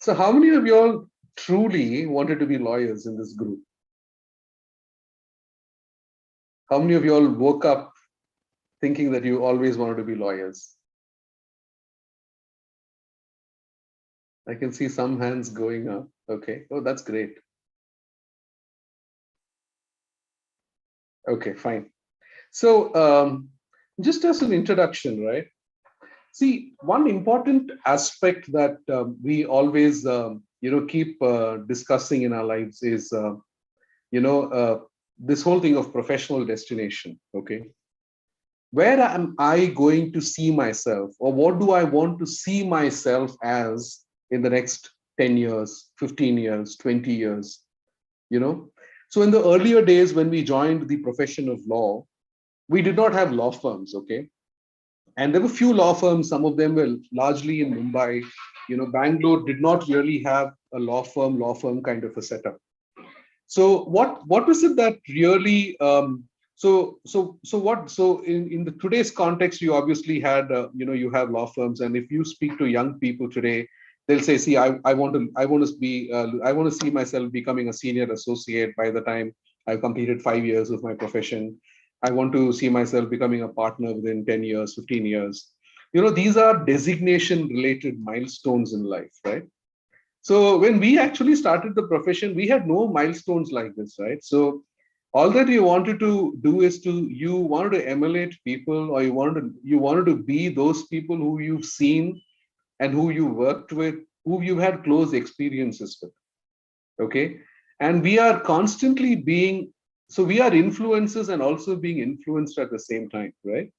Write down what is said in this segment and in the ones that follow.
So how many of you all truly wanted to be lawyers in this group? How many of you all woke up thinking that you always wanted to be lawyers? I can see some hands going up. Okay. Oh, that's great. Okay, fine. So just as an introduction, right? See, one important aspect that we always, keep discussing in our lives is, you know, uh, this whole thing of professional destination. Okay, where am I going to see myself, or what do I want to see myself as in the next 10 years, 15 years, 20 years? You know, so in the earlier days when we joined the profession of law, we did not have law firms. Okay, and there were few law firms. Some of them were largely in Mumbai. Bangalore did not really have a law firm kind of a setup. So what was it that really in the today's context, you obviously had you have law firms, and if you speak to young people today, they'll say, see, I want to see myself becoming a senior associate by the time I've completed 5 years of my profession. I want to see myself becoming a partner within 10 years, 15 years. These are designation related milestones in life, right? So when we actually started the profession, we had no milestones like this, right? So all that you wanted to do is you wanted to emulate people, or you wanted to be those people who you've seen and who you worked with, who you had close experiences with. Okay. And we are constantly we are influencers and also being influenced at the same time, right?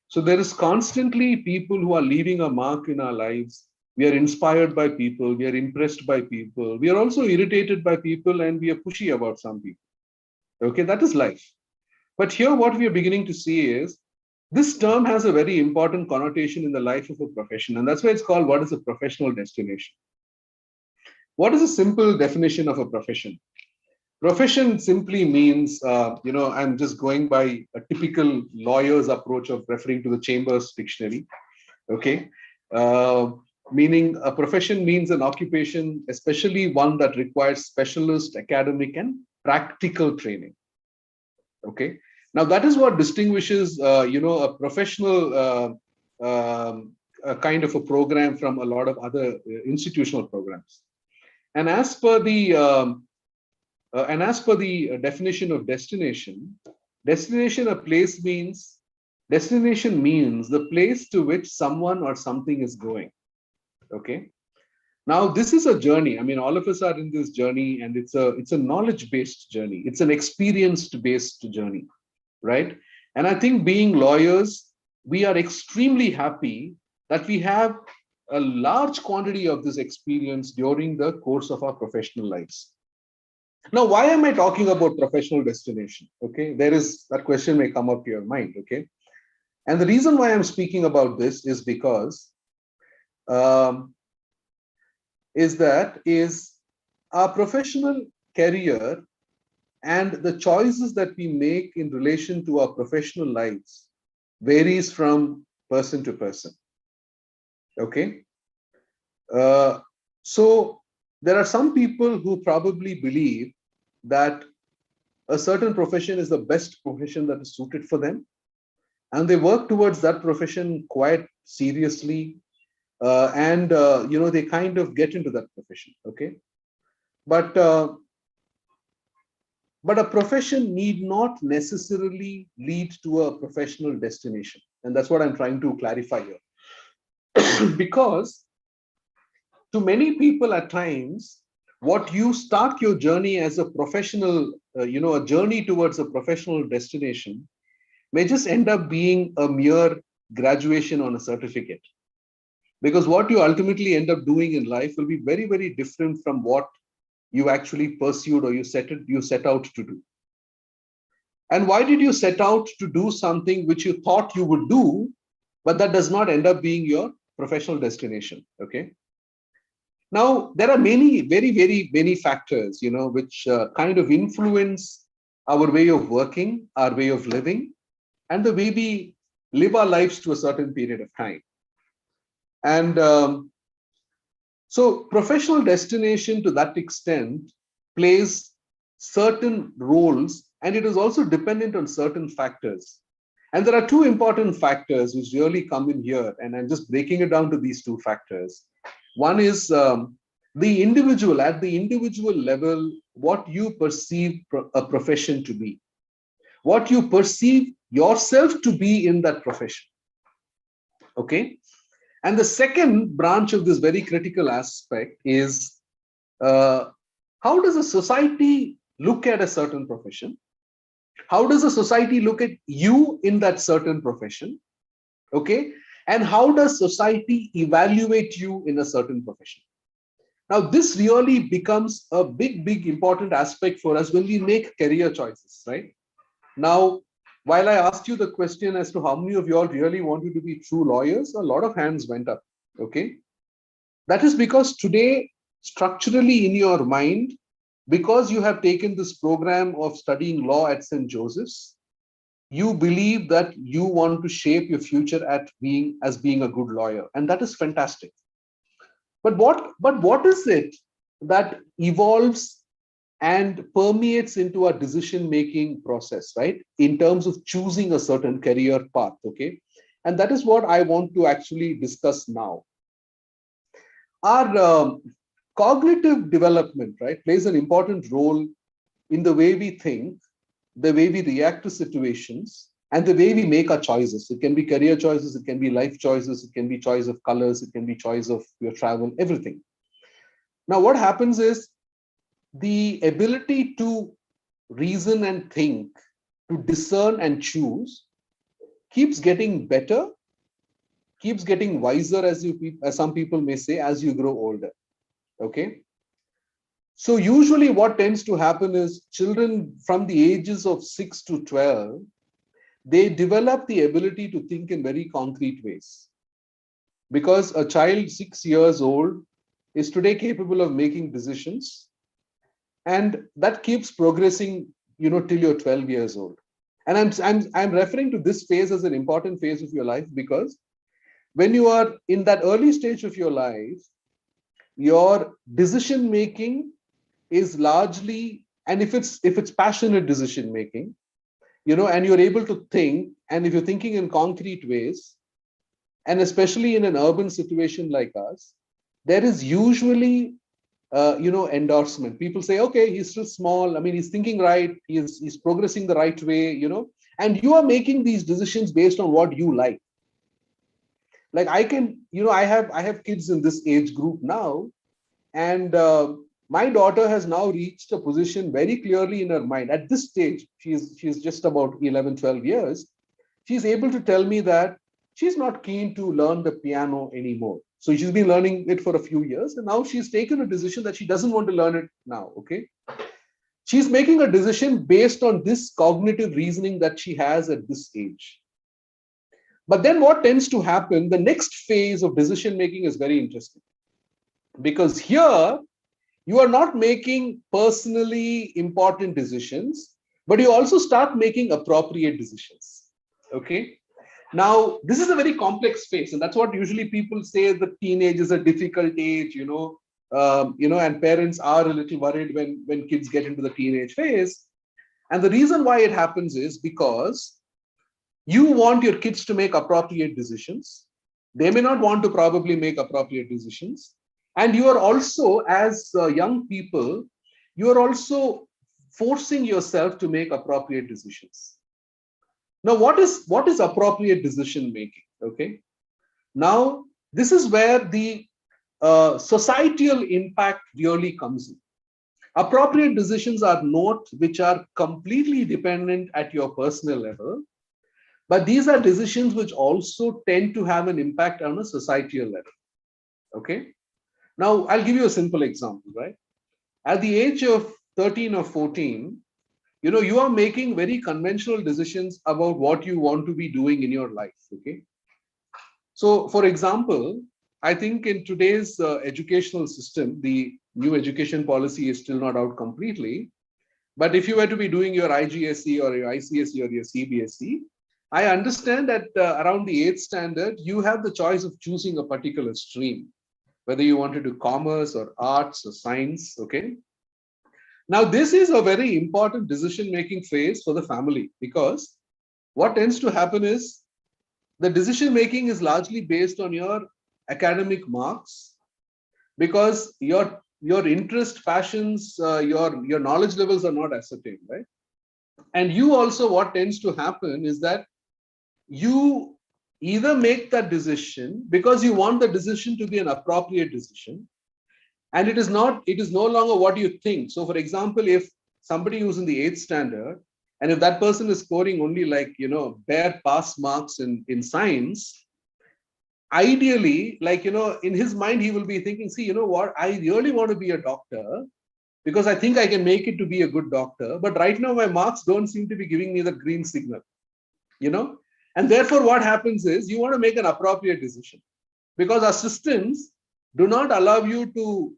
So there is constantly people who are leaving a mark in our lives. We are inspired by people. We are impressed by people. We are also irritated by people, and we are pushy about some people. Okay, that is life. But here, what we are beginning to see is this term has a very important connotation in the life of a profession, and that's why it's called what is a professional destination. What is a simple definition of a profession? Profession simply means, I'm just going by a typical lawyer's approach of referring to the Chambers Dictionary. Okay. Uh, Meaning a profession means an occupation, especially one that requires specialist academic and practical training. Okay. Now that is what distinguishes, a professional a kind of a program from a lot of other institutional programs. And as per the definition of destination destination means the place to which someone or something is going. Okay. Now this is a journey. I mean, all of us are in this journey, and it's a knowledge-based journey. It's an experience-based journey, right? And I think being lawyers, we are extremely happy that we have a large quantity of this experience during the course of our professional lives. Now, why am I talking about professional destination? Okay, that question may come up to your mind. Okay, and the reason why I'm speaking about this is because our professional career and the choices that we make in relation to our professional lives varies from person to person. Okay, so there are some people who probably believe that a certain profession is the best profession that is suited for them, and they work towards that profession quite seriously, and they kind of get into that profession. Okay, but a profession need not necessarily lead to a professional destination, and that's what I'm trying to clarify here. Because to many people at times, what you start your journey as a professional, a journey towards a professional destination may just end up being a mere graduation on a certificate. Because what you ultimately end up doing in life will be very, very different from what you actually pursued or you set out to do. And why did you set out to do something which you thought you would do, but that does not end up being your professional destination? Okay. Now, there are many, very, very many factors, which kind of influence our way of working, our way of living, and the way we live our lives to a certain period of time. And So professional destination to that extent plays certain roles, and it is also dependent on certain factors. And there are two important factors which really come in here, and I'm just breaking it down to these two factors. One is the individual, at the individual level, what you perceive a profession to be, what you perceive yourself to be in that profession. Okay. And the second branch of this very critical aspect is uh, how does a society look at a certain profession? How does a society look at you in that certain profession? Okay. And how does society evaluate you in a certain profession? Now, this really becomes a big important aspect for us when we make career choices, right? Now, while I asked you the question as to how many of you all really wanted to be true lawyers, a lot of hands went up. Okay. That is because today, structurally in your mind, because you have taken this program of studying law at St. Joseph's, you believe that you want to shape your future at being a good lawyer, and that is fantastic. But what is it that evolves and permeates into our decision making process, right? In terms of choosing a certain career path, okay? And that is what I want to actually discuss now. Our cognitive development, right, plays an important role in the way we think, the way we react to situations, and the way we make our choices. It can be career choices, it can be life choices, it can be choice of colors, it can be choice of your travel, everything. Now, what happens is the ability to reason and think, to discern and choose, keeps getting better, keeps getting wiser, as some people may say, as you grow older. Okay. So usually what tends to happen is children from the ages of 6 to 12, they develop the ability to think in very concrete ways. Because a child 6 years old is today capable of making decisions, and that keeps progressing, till you're 12 years old. And I'm referring to this phase as an important phase of your life, because when you are in that early stage of your life, your decision making is largely, and if it's passionate decision making, and you're able to think, and if you're thinking in concrete ways, and especially in an urban situation like us, there is usually endorsement. People say, okay, he's still small, I mean, he's thinking right, he's progressing the right way, and you are making these decisions based on what you like I can, I have kids in this age group now, and my daughter has now reached a position very clearly in her mind at this stage. She's just about 11, 12 years. She's able to tell me that she's not keen to learn the piano anymore. So she's been learning it for a few years, and now she's taken a decision that she doesn't want to learn it now. Okay. She's making a decision based on this cognitive reasoning that she has at this age. But then what tends to happen, the next phase of decision making is very interesting, because here you are not making personally important decisions, but you also start making appropriate decisions. Okay. Now, this is a very complex phase, and that's what usually people say the teenage is a difficult age, and parents are a little worried when kids get into the teenage phase. And the reason why it happens is because you want your kids to make appropriate decisions. They may not want to probably make appropriate decisions. And you are also, as young people, you are also forcing yourself to make appropriate decisions. Now, what is appropriate decision making? Okay. Now, this is where the societal impact really comes in. Appropriate decisions are not which are completely dependent at your personal level, but these are decisions which also tend to have an impact on a societal level. Okay. Now, I'll give you a simple example, right? At the age of 13 or 14, you are making very conventional decisions about what you want to be doing in your life. Okay. So, for example, I think in today's educational system, the new education policy is still not out completely. But if you were to be doing your IGSE or your ICSE or your CBSE, I understand that around the 8th standard, you have the choice of choosing a particular stream. whether you want to do commerce or arts or science. Okay. Now, this is a very important decision making phase for the family, because what tends to happen is the decision making is largely based on your academic marks, because your interest, passions, your knowledge levels are not ascertained, right? And you also, what tends to happen is that you either make that decision because you want the decision to be an appropriate decision, and it is no longer what you think. So for example, if somebody who's in the 8th standard, and if that person is scoring only like bare pass marks in science, ideally, like in his mind he will be thinking, see, you know what, I really want to be a doctor because I think I can make it to be a good doctor, but right now my marks don't seem to be giving me the green signal, you know and therefore what happens is you want to make an appropriate decision, because our systems do not allow you to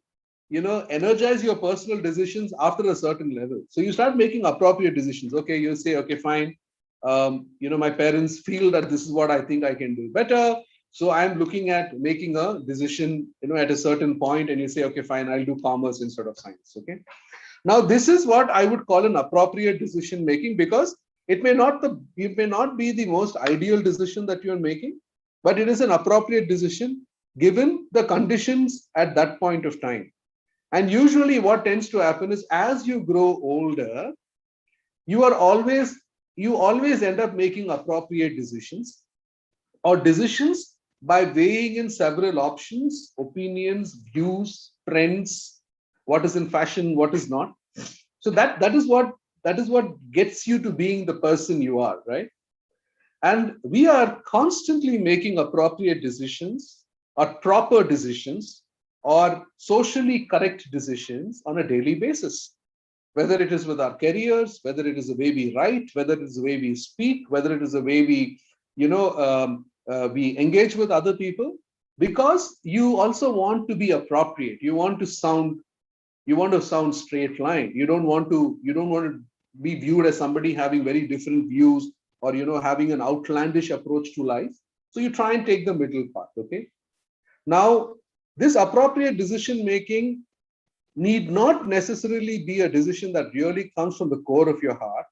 energize your personal decisions after a certain level. So you start making appropriate decisions. Okay, you say, okay, fine, my parents feel that this is what I think I can do better, so I'm looking at making a decision at a certain point, and you say, okay, fine, I'll do commerce instead of science. Okay, now this is what I would call an appropriate decision making, because it may not be the most ideal decision that you're making, but it is an appropriate decision given the conditions at that point of time. And usually what tends to happen is, as you grow older, you always end up making appropriate decisions, or decisions by weighing in several options, opinions, views, trends, what is in fashion, what is not. So that is what gets you to being the person you are, right? And we are constantly making appropriate decisions, or proper decisions, or socially correct decisions on a daily basis, whether it is with our careers, whether it is the way we write, whether it is the way we speak, whether it is the way we engage with other people, because you also want to be appropriate. You want to sound straight line. You don't want to be viewed as somebody having very different views, or having an outlandish approach to life. So you try and take the middle path. Okay. Now, this appropriate decision making need not necessarily be a decision that really comes from the core of your heart,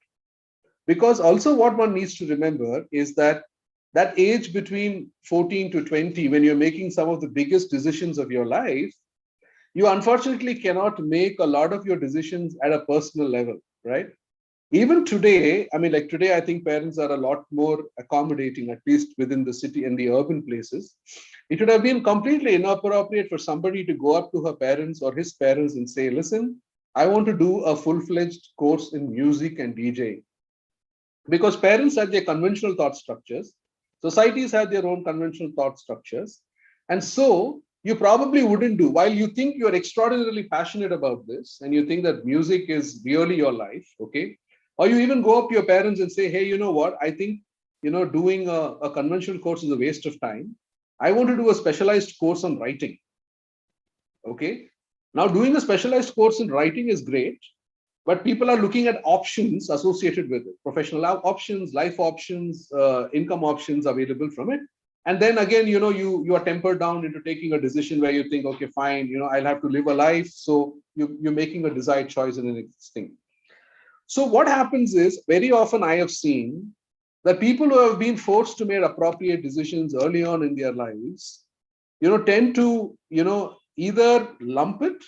because also what one needs to remember is that age between 14 to 20, when you're making some of the biggest decisions of your life, you unfortunately cannot make a lot of your decisions at a personal level, right? Even today, I mean, like today, I think parents are a lot more accommodating, at least within the city and the urban places. It would have been completely inappropriate for somebody to go up to her parents or his parents and say, listen, I want to do a full-fledged course in music and DJing. Because parents have their conventional thought structures, societies have their own conventional thought structures. And so you probably wouldn't do, while you think you're extraordinarily passionate about this and you think that music is really your life, okay? Or you even go up to your parents and say, hey, you know what? I think, doing a conventional course is a waste of time. I want to do a specialized course on writing. Okay. Now, doing a specialized course in writing is great, but people are looking at options associated with it, professional options, life options, income options available from it. And then again, you are tempered down into taking a decision where you think, okay, fine, I'll have to live a life. So you're making a desired choice in an existing. So what happens is, very often I have seen that people who have been forced to make appropriate decisions early on in their lives, tend to, either lump it,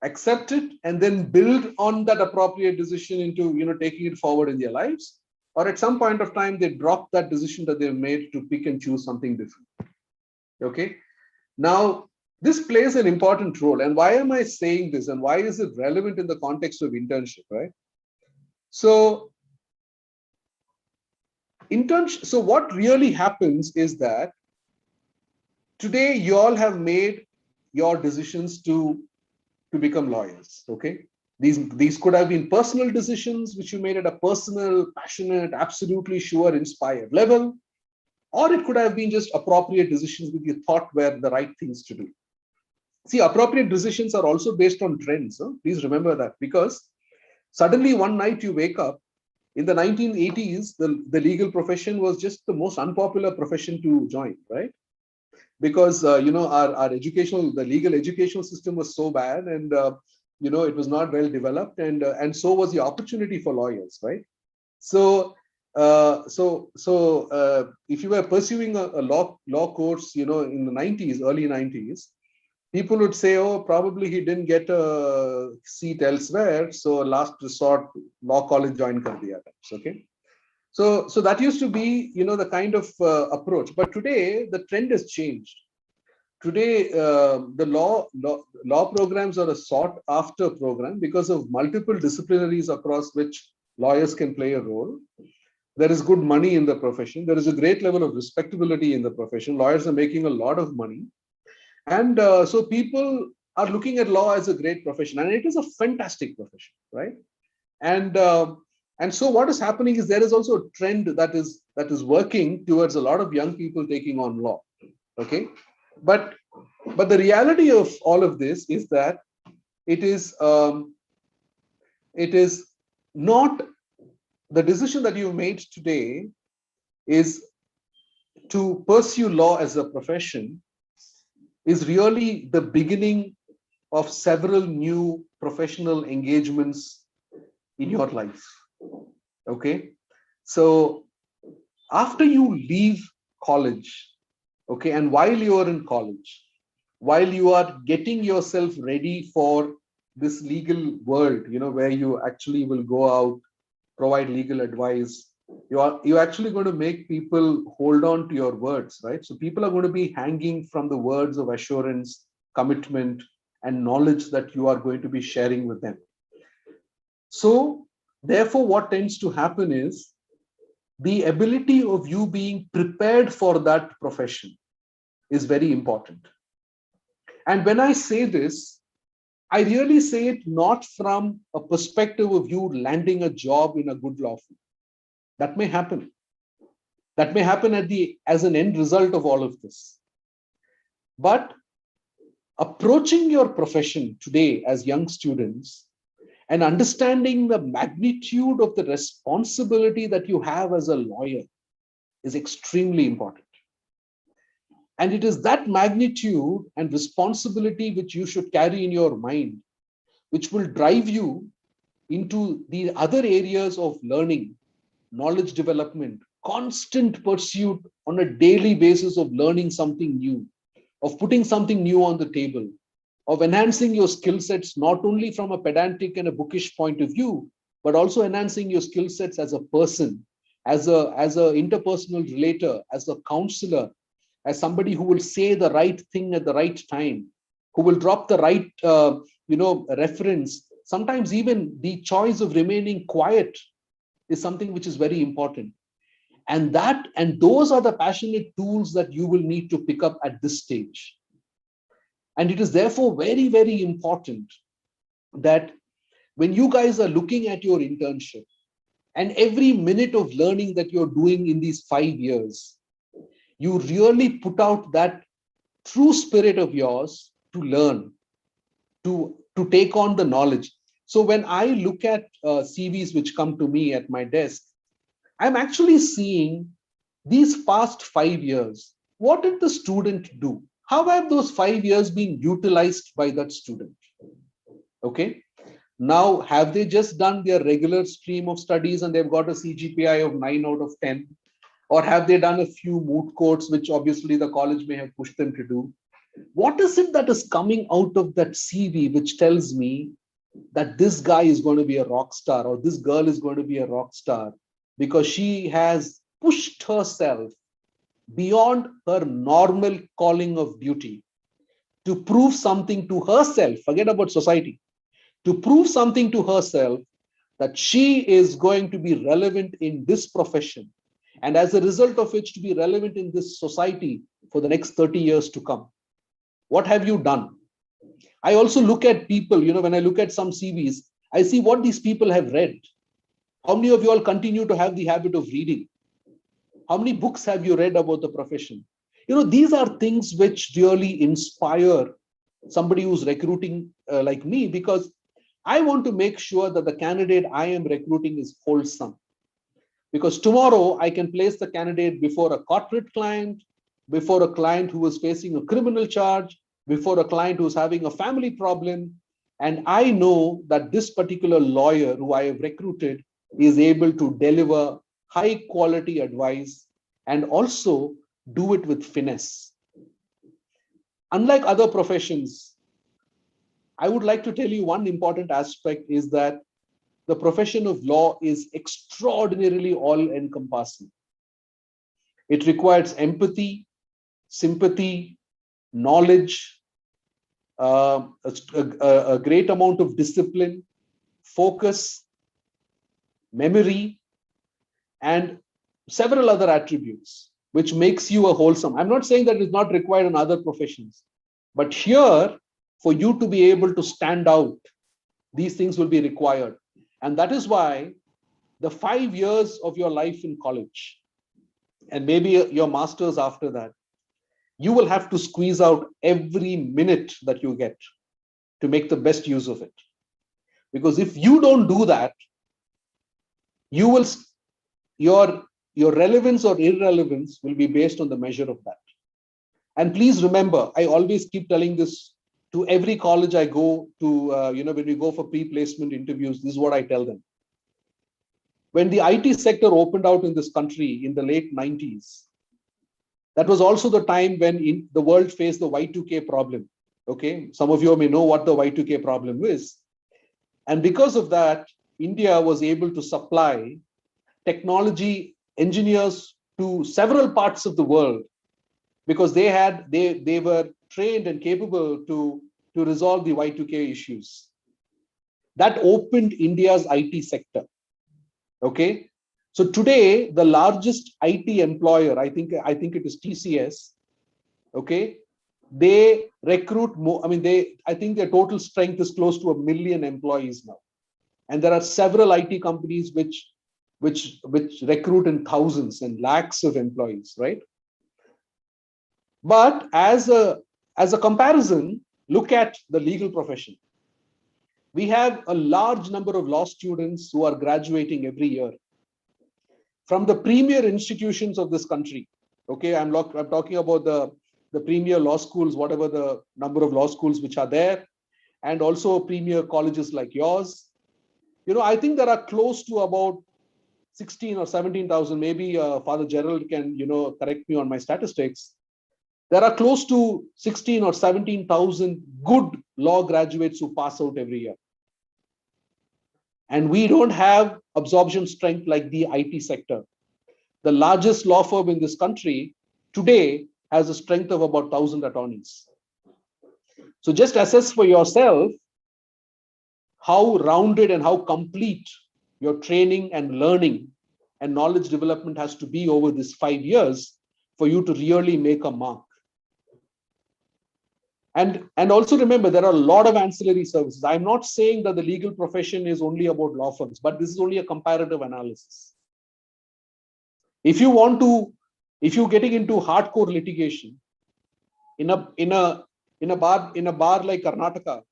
accept it, and then build on that appropriate decision into, taking it forward in their lives. Or at some point of time, they drop that decision that they've made to pick and choose something different. Okay. Now, this plays an important role. And why am I saying this? And why is it relevant in the context of internship, right? So what really happens is that today you all have made your decisions to become lawyers. Okay. These could have been personal decisions which you made at a personal, passionate, absolutely sure, inspired level, or it could have been just appropriate decisions which you thought were the right things to do. See, appropriate decisions are also based on trends. Huh? Please remember that, because suddenly one night you wake up. In the 1980s, the legal profession was just the most unpopular profession to join, right? because the legal educational system was so bad, and it was not well developed, and so was the opportunity for lawyers, right? So if you were pursuing a law course, in the 90s, early 90s, people would say, oh, probably he didn't get a seat elsewhere, so last resort, law college join kar diya. Okay. So that used to be, the kind of approach. But today, the trend has changed. Today, the law programs are a sought after program because of multiple disciplinaries across which lawyers can play a role. There is good money in the profession. There is a great level of respectability in the profession. Lawyers are making a lot of money. And so people are looking at law as a great profession, and it is a fantastic profession, right? And so what is happening is there is also a trend that is working towards a lot of young people taking on law. Okay, but the reality of all of this is that it is not the decision that you made today is to pursue law as a profession is really the beginning of several new professional engagements in your life. Okay, so after you leave college, okay, and while you are in college, while you are getting yourself ready for this legal world, where you actually will go out, provide legal advice, you're actually going to make people hold on to your words, right? So people are going to be hanging from the words of assurance, commitment, and knowledge that you are going to be sharing with them. So therefore, what tends to happen is the ability of you being prepared for that profession is very important. And when I say this, I really say it not from a perspective of you landing a job in a good law firm. That may happen. That may happen as an end result of all of this. But approaching your profession today as young students and understanding the magnitude of the responsibility that you have as a lawyer is extremely important. And it is that magnitude and responsibility which you should carry in your mind, which will drive you into the other areas of learning, knowledge development, constant pursuit on a daily basis of learning something new, of putting something new on the table, of enhancing your skill sets, not only from a pedantic and a bookish point of view, but also enhancing your skill sets as a person, as a interpersonal relator, as a counselor, as somebody who will say the right thing at the right time, who will drop the right reference. Sometimes even the choice of remaining quiet is something which is very important. And those are the passionate tools that you will need to pick up at this stage. And it is therefore very, very important that when you guys are looking at your internship and every minute of learning that you're doing in these 5 years, you really put out that true spirit of yours to learn, to take on the knowledge. So when I look at CVs which come to me at my desk, I'm actually seeing these past 5 years. What did the student do? How have those 5 years been utilized by that student? Okay. Now, have they just done their regular stream of studies and they've got a CGPI of 9 out of 10? Or have they done a few moot courts, which obviously the college may have pushed them to do? What is it that is coming out of that CV which tells me that this guy is going to be a rock star or this girl is going to be a rock star because she has pushed herself beyond her normal calling of duty to prove something to herself, forget about society, to prove something to herself that she is going to be relevant in this profession, and as a result of which to be relevant in this society for the next 30 years to come. What have you done? I also look at people, when I look at some CVs, I see what these people have read. How many of you all continue to have the habit of reading? How many books have you read about the profession? These are things which really inspire somebody who's recruiting like me, because I want to make sure that the candidate I am recruiting is wholesome. Because tomorrow I can place the candidate before a corporate client, before a client who was facing a criminal charge, before a client who's having a family problem. And I know that this particular lawyer who I have recruited is able to deliver high quality advice and also do it with finesse. Unlike other professions, I would like to tell you one important aspect is that the profession of law is extraordinarily all encompassing. It requires empathy, sympathy, knowledge, a great amount of discipline, focus, memory, and several other attributes, which makes you a wholesome. I'm not saying that it's not required in other professions, but here, for you to be able to stand out, these things will be required. And that is why the 5 years of your life in college, and maybe your master's after that, you will have to squeeze out every minute that you get to make the best use of it. Because if you don't do that, you will your relevance or irrelevance will be based on the measure of that. And please remember, I always keep telling this to every college I go to, when we go for pre-placement interviews, this is what I tell them. When the IT sector opened out in this country in the late 90s, that was also the time when the world faced the Y2K problem. Okay, some of you may know what the Y2K problem is. And because of that, India was able to supply technology engineers to several parts of the world because they were trained and capable to resolve the Y2K issues. That opened India's IT sector. Okay, so today the largest IT employer, I think it is TCS. Okay, they recruit more. I think their total strength is close to 1 million employees now, and there are several IT companies which recruit in thousands and lakhs of employees, right? But as a comparison, look at the legal profession. We have a large number of law students who are graduating every year from the premier institutions of this country. Okay, I'm talking about the premier law schools, whatever the number of law schools which are there, and also premier colleges like yours. I think there are close to about 16 or 17,000, maybe Father Gerald can, correct me on my statistics. There are close to 16 or 17,000 good law graduates who pass out every year. And we don't have absorption strength like the IT sector. The largest law firm in this country today has a strength of about 1,000 attorneys. So just assess for yourself how rounded and how complete your training and learning and knowledge development has to be over these 5 years for you to really make a mark. And also remember, there are a lot of ancillary services. I'm not saying that the legal profession is only about law firms, but this is only a comparative analysis. If you're getting into hardcore litigation in a bar like Karnataka,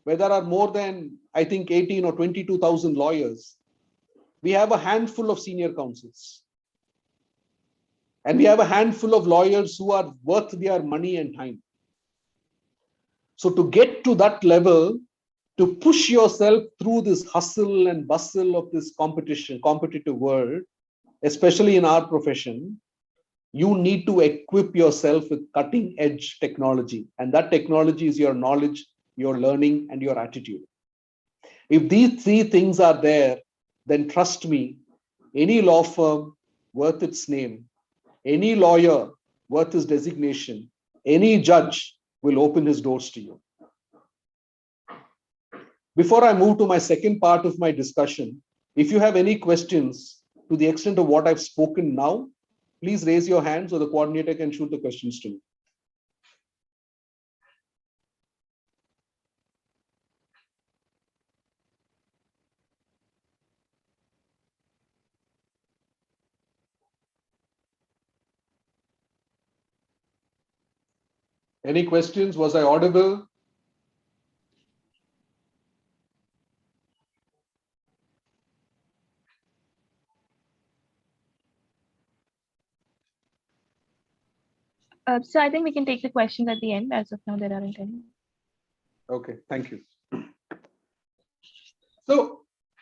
where there are more than, I think, 18 or 22,000 lawyers, we have a handful of senior counsels. And we have a handful of lawyers who are worth their money and time. So to get to that level, to push yourself through this hustle and bustle of this competitive world, especially in our profession, you need to equip yourself with cutting edge technology. And that technology is your knowledge, your learning, and your attitude. If these 3 things are there, then trust me, any law firm worth its name, any lawyer worth his designation, any judge will open his doors to you. Before I move to my second part of my discussion, if you have any questions to the extent of what I've spoken now, please raise your hand so the coordinator can shoot the questions to me. Any questions? Was I audible? So I think we can take the questions at the end. As of now, there aren't any. Okay, thank you.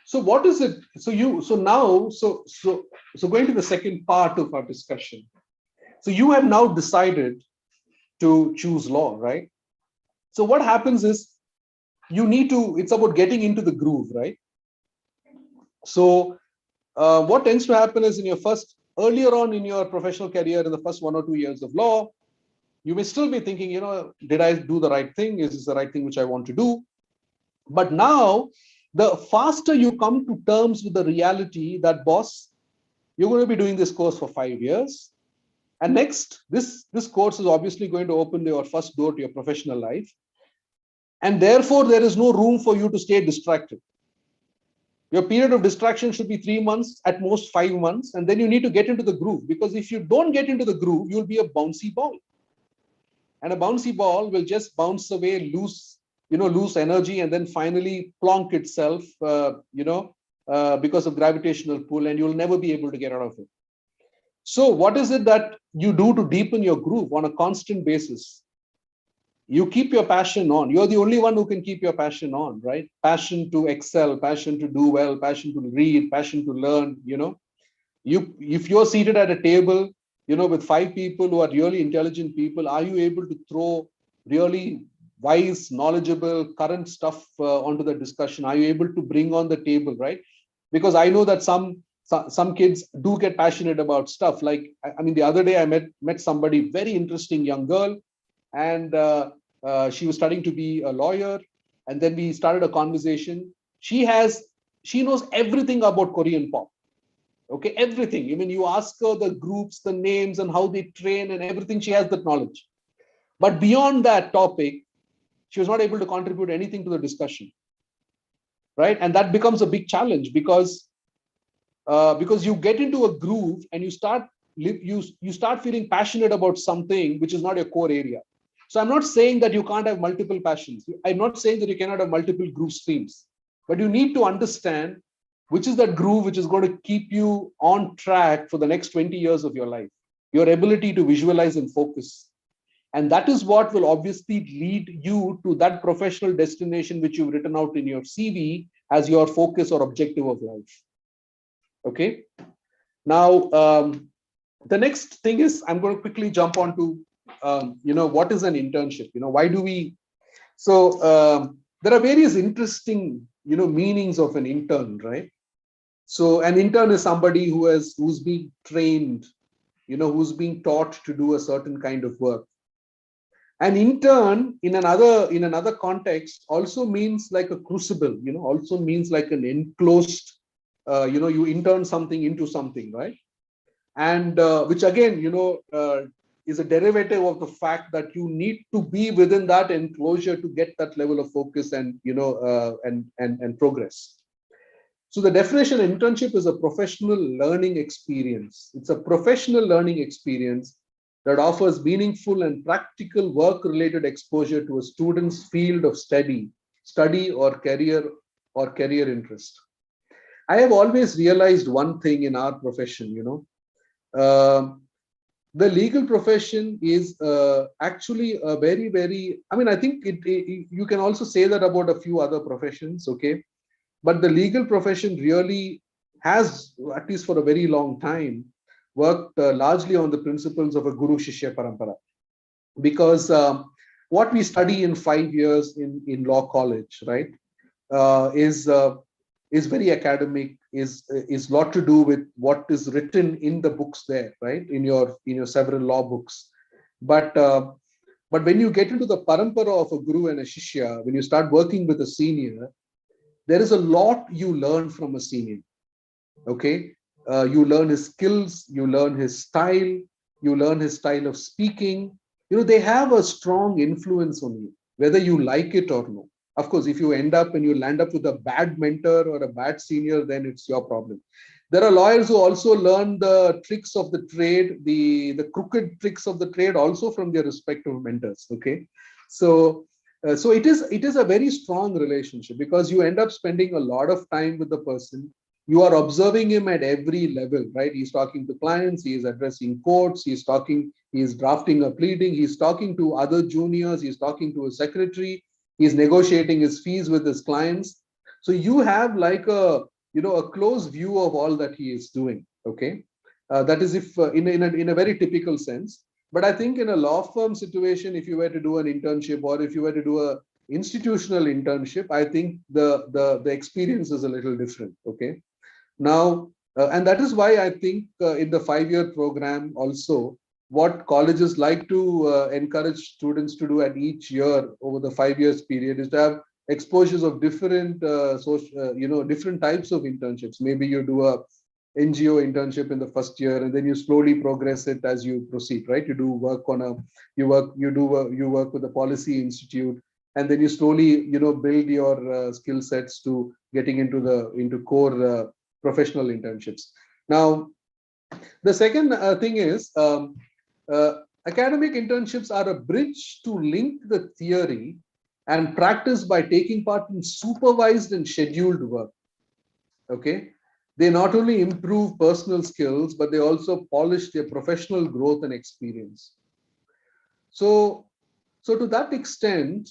So what is it? So going to the second part of our discussion. So you have now decided to choose law, right? So what happens is it's about getting into the groove, right? So what tends to happen is earlier on in your professional career, in the first 1 or 2 years of law, you may still be thinking, did I do the right thing? Is this the right thing which I want to do? But now, the faster you come to terms with the reality that, boss, you're going to be doing this course for 5 years. And next, this course is obviously going to open your first door to your professional life. And therefore, there is no room for you to stay distracted. Your period of distraction should be 3 months, at most 5 months. And then you need to get into the groove. Because if you don't get into the groove, you'll be a bouncy ball. And a bouncy ball will just bounce away, lose energy, and then finally plonk itself, because of gravitational pull, and you'll never be able to get out of it. So what is it that you do to deepen your groove on a constant basis? You keep your passion on. You're the only one who can keep your passion on, right? Passion to excel, passion to do well, passion to read, passion to learn. If you're seated at a table, with 5 people who are really intelligent people, are you able to throw really wise, knowledgeable, current stuff onto the discussion? Are you able to bring on the table, right? Because I know that some kids do get passionate about stuff. Like, I mean, the other day I met somebody, very interesting young girl, and she was studying to be a lawyer. And then we started a conversation. She knows everything about Korean pop. Okay, everything. Even you ask her the groups, the names, and how they train and everything, she has that knowledge. But beyond that topic, she was not able to contribute anything to the discussion, right? And that becomes a big challenge because you get into a groove and you start feeling passionate about something which is not your core area. So I'm not saying that you can't have multiple passions. I'm not saying that you cannot have multiple groove streams, but you need to understand which is that groove which is going to keep you on track for the next 20 years of your life. Your ability to visualize and focus. And that is what will obviously lead you to that professional destination which you've written out in your CV as your focus or objective of life. Okay. Now, the next thing is, I'm going to quickly jump on to, what is an internship? Why do we? So there are various interesting, meanings of an intern, right? So an intern is somebody who's being trained, who's being taught to do a certain kind of work. An intern in another context also means like a crucible, also means like an enclosed, you intern something into something, right? And which again, is a derivative of the fact that you need to be within that enclosure to get that level of focus and, and progress. So the definition of internship is a professional learning experience. It's a professional learning experience that offers meaningful and practical work-related exposure to a student's field of study or career interest. I have always realized one thing in our profession, the legal profession is actually a very, very, I think you can also say that about a few other professions, okay? But the legal profession really has, at least for a very long time, worked largely on the principles of a Guru Shishya Parampara. Because what we study in 5 years in law college, right, is very academic, is lot to do with what is written in the books there, right, in your several law books. But when you get into the parampara of a guru and a shishya, when you start working with a senior, there is a lot you learn from a senior. Okay, you learn his skills, you learn his style, you learn his style of speaking. They have a strong influence on you, whether you like it or no. Of course, if you end up and you land up with a bad mentor or a bad senior, then it's your problem. There are lawyers who also learn the tricks of the trade, the crooked tricks of the trade, also from their respective mentors. Okay, so it is a very strong relationship because you end up spending a lot of time with the person. You are observing him at every level, right? He's talking to clients, he is addressing courts, he's he's drafting a pleading, he's talking to other juniors, he's talking to a secretary, he's negotiating his fees with his clients. So you have like a close view of all that he is doing. Okay, that is if in a very typical sense. But I think in a law firm situation, if you were to do an internship or if you were to do a institutional internship, I think the experience is a little different. Okay, now and that is why I think in the 5-year program also, what colleges like to encourage students to do at each year over the 5 years period is to have exposures of different different types of internships. Maybe you do a NGO internship in the first year, and then you slowly progress it as you proceed, right? You do work on a, you work with a policy institute, and then you slowly, build your skill sets to getting into core professional internships. Now, the second thing is academic internships are a bridge to link the theory and practice by taking part in supervised and scheduled work. Okay, they not only improve personal skills, but they also polish their professional growth and experience. So to that extent,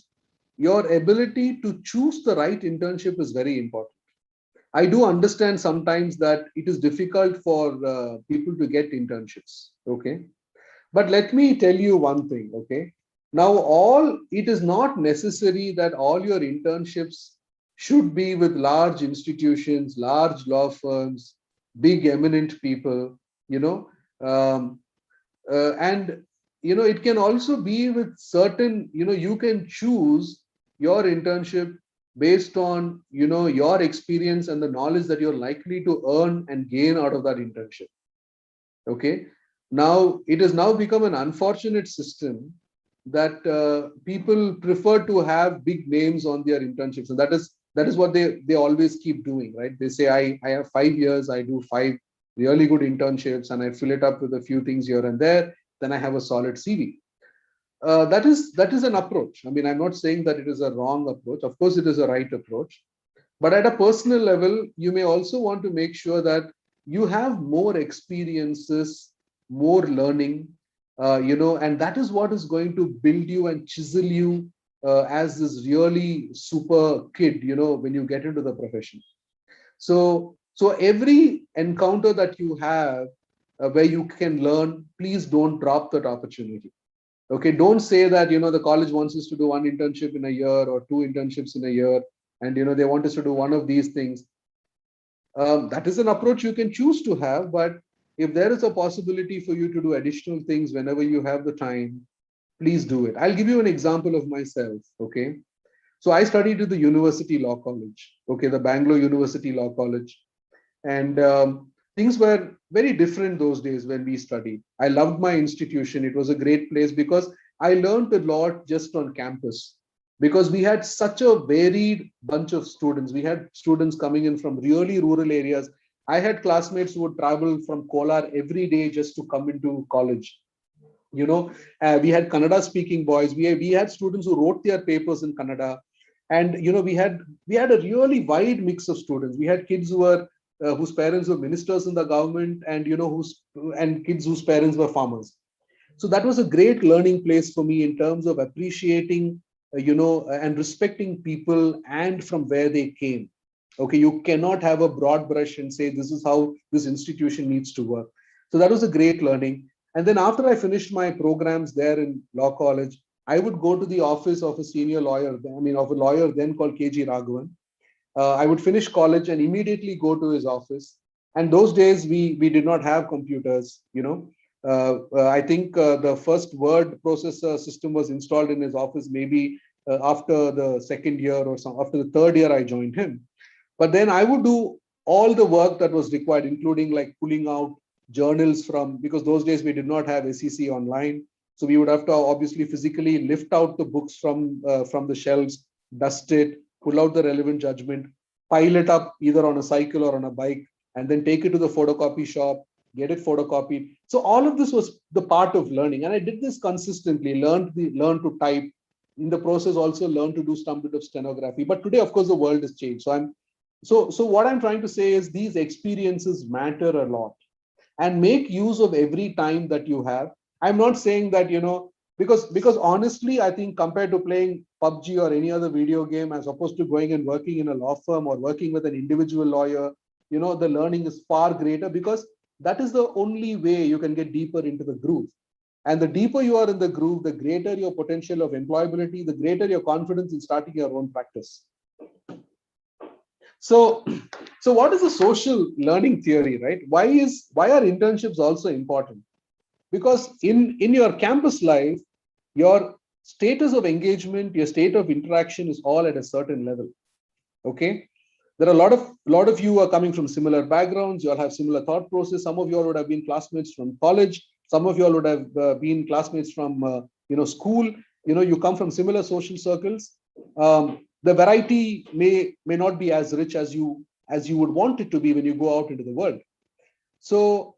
your ability to choose the right internship is very important. I do understand sometimes that it is difficult for people to get internships. Okay, but let me tell you one thing. Okay, now it is not necessary that all your internships should be with large institutions, large law firms, big eminent people, um, and it can also be with certain, you can choose your internship based on your experience and the knowledge that you're likely to earn and gain out of that internship. Okay, now it has now become an unfortunate system that people prefer to have big names on their internships, and that is what they always keep doing, right? They say, I have 5 years, I do 5 really good internships, and I fill it up with a few things here and there, then I have a solid CV. That is an approach. I mean, I'm not saying that it is a wrong approach. Of course, it is a right approach. But at a personal level, you may also want to make sure that you have more experiences, more learning, and that is what is going to build you and chisel you as this really super kid, when you get into the profession. So every encounter that you have where you can learn, please don't drop that opportunity. Okay, don't say that the college wants us to do 1 internship in a year or 2 internships in a year, and they want us to do one of these things. That is an approach you can choose to have, but if there is a possibility for you to do additional things whenever you have the time, please do it. I'll give you an example of myself. Okay, so I studied at the University Law College. Okay, the Bangalore University Law College, and things were very different those days when we studied. I loved my institution. It was a great place because I learned a lot just on campus, because we had such a varied bunch of students. We had students coming in from really rural areas. I had classmates who would travel from Kolar every day just to come into college. We had Kannada speaking boys. We had students who wrote their papers in Kannada. And we had a really wide mix of students. We had kids who were whose parents were ministers in the government, and and kids whose parents were farmers. So that was a great learning place for me in terms of appreciating and respecting people and from where they came. Okay, you cannot have a broad brush and say this is how this institution needs to work. So that was a great learning. And then after I finished my programs there in law college, I would go to the office of a senior lawyer, of a lawyer then called KG Raghavan. I would finish college and immediately go to his office. And those days we did not have computers. I think the first word processor system was installed in his office maybe after the second year or some after the third year I joined him. But then I would do all the work that was required, including like pulling out journals from, because those days we did not have SEC online. So we would have to obviously physically lift out the books from the shelves, dust it, pull out the relevant judgment, pile it up either on a cycle or on a bike, and then take it to the photocopy shop, get it photocopied. So all of this was the part of learning. And I did this consistently, learned to type. In the process, also learned to do some bit of stenography. But today, of course, the world has changed. So what I'm trying to say is these experiences matter a lot. And make use of every time that you have. I'm not saying that, because honestly, I think compared to playing PUBG or any other video game, as opposed to going and working in a law firm or working with an individual lawyer, the learning is far greater, because that is the only way you can get deeper into the groove. And the deeper you are in the groove, the greater your potential of employability, the greater your confidence in starting your own practice. So, so what is the social learning theory, right? Why are internships also important? Because in your campus life, your status of engagement, your state of interaction is all at a certain level. Okay. There are a lot of you are coming from similar backgrounds. You all have similar thought process. Some of you all would have been classmates from college. Some of you all would have been classmates from school. You come from similar social circles. The variety may not be as rich as you would want it to be when you go out into the world. So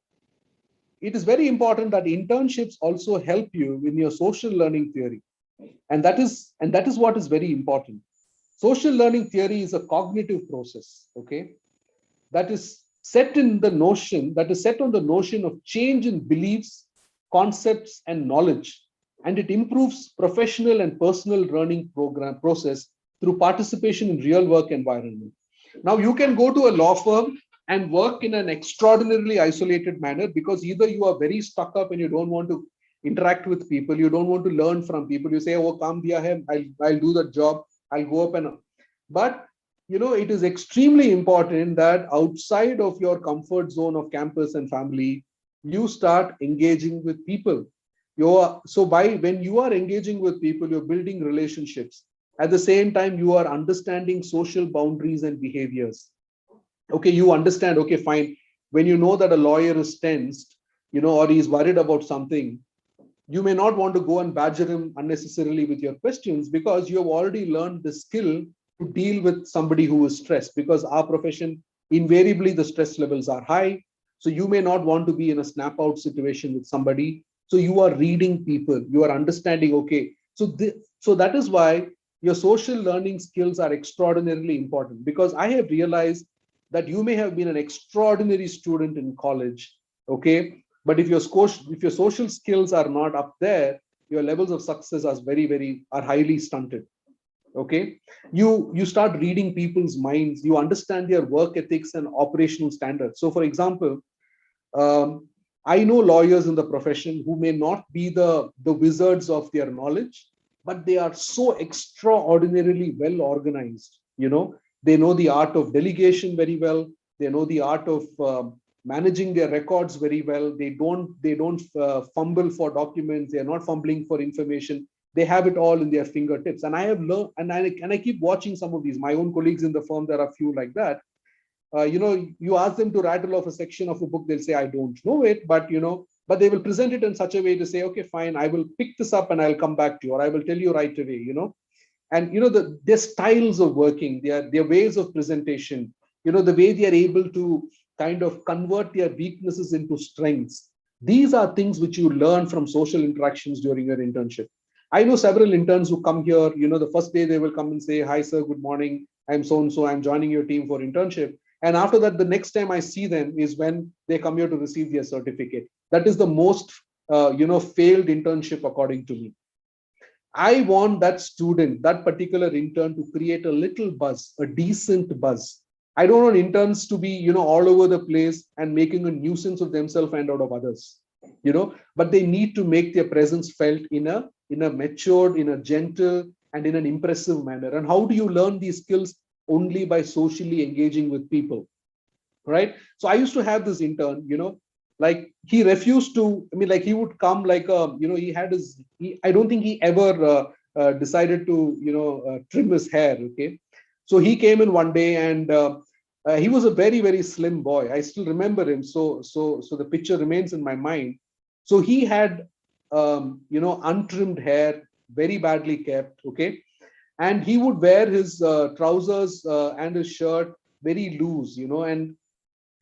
it is very important that internships also help you in your social learning theory, and that is what is very important. Social learning theory is a cognitive process, okay, that is set on the notion of change in beliefs, concepts, and knowledge, and it improves professional and personal learning program process through participation in real work environment. Now you can go to a law firm and work in an extraordinarily isolated manner, because either you are very stuck up and you don't want to interact with people, you don't want to learn from people, you say, oh, come diya hai, I'll do the job, I'll go up. And but it is extremely important that outside of your comfort zone of campus and family, you start engaging with people. When you are engaging with people, you're building relationships. At the same time, you are understanding social boundaries and behaviors. Okay, you understand, okay, fine. When you know that a lawyer is tensed, or he's worried about something, you may not want to go and badger him unnecessarily with your questions, because you have already learned the skill to deal with somebody who is stressed, because our profession, invariably the stress levels are high. So you may not want to be in a snap out situation with somebody. So you are reading people, you are understanding, okay, so that is why your social learning skills are extraordinarily important. Because I have realized that you may have been an extraordinary student in college, okay, but if your social skills are not up there, your levels of success are highly stunted. Okay, you start reading people's minds, you understand their work ethics and operational standards. So for example, um, I know lawyers in the profession who may not be the wizards of their knowledge, but they are so extraordinarily well organized. They know the art of delegation very well. They know the art of managing their records very well. They don't fumble for documents. They are not fumbling for information. They have it all in their fingertips. And I have learned, and I keep watching some of these. My own colleagues in the firm, there are a few like that. You ask them to rattle off a section of a book, they'll say, I don't know it, but they will present it in such a way to say, okay, fine, I will pick this up and I'll come back to you, or I will tell you right away. And their styles of working, their ways of presentation, the way they are able to kind of convert their weaknesses into strengths. These are things which you learn from social interactions during your internship. I know several interns who come here, the first day they will come and say, hi sir, good morning, I'm so and so, I'm joining your team for internship. And after that, the next time I see them is when they come here to receive their certificate. That is the most failed internship according to me. I want that student, that particular intern, to create a little buzz, a decent buzz. I don't want interns to be, all over the place and making a nuisance of themselves and out of others. But they need to make their presence felt in a matured, in a gentle, and in an impressive manner. And how do you learn these skills? Only by socially engaging with people, right? So I used to have this intern, like he refused to, like he would come like, he had I don't think he ever decided to, trim his hair. Okay. So he came in one day, and he was a very, very slim boy. I still remember him. So the picture remains in my mind. So he had, untrimmed hair, very badly kept. Okay. And he would wear his trousers and his shirt very loose, and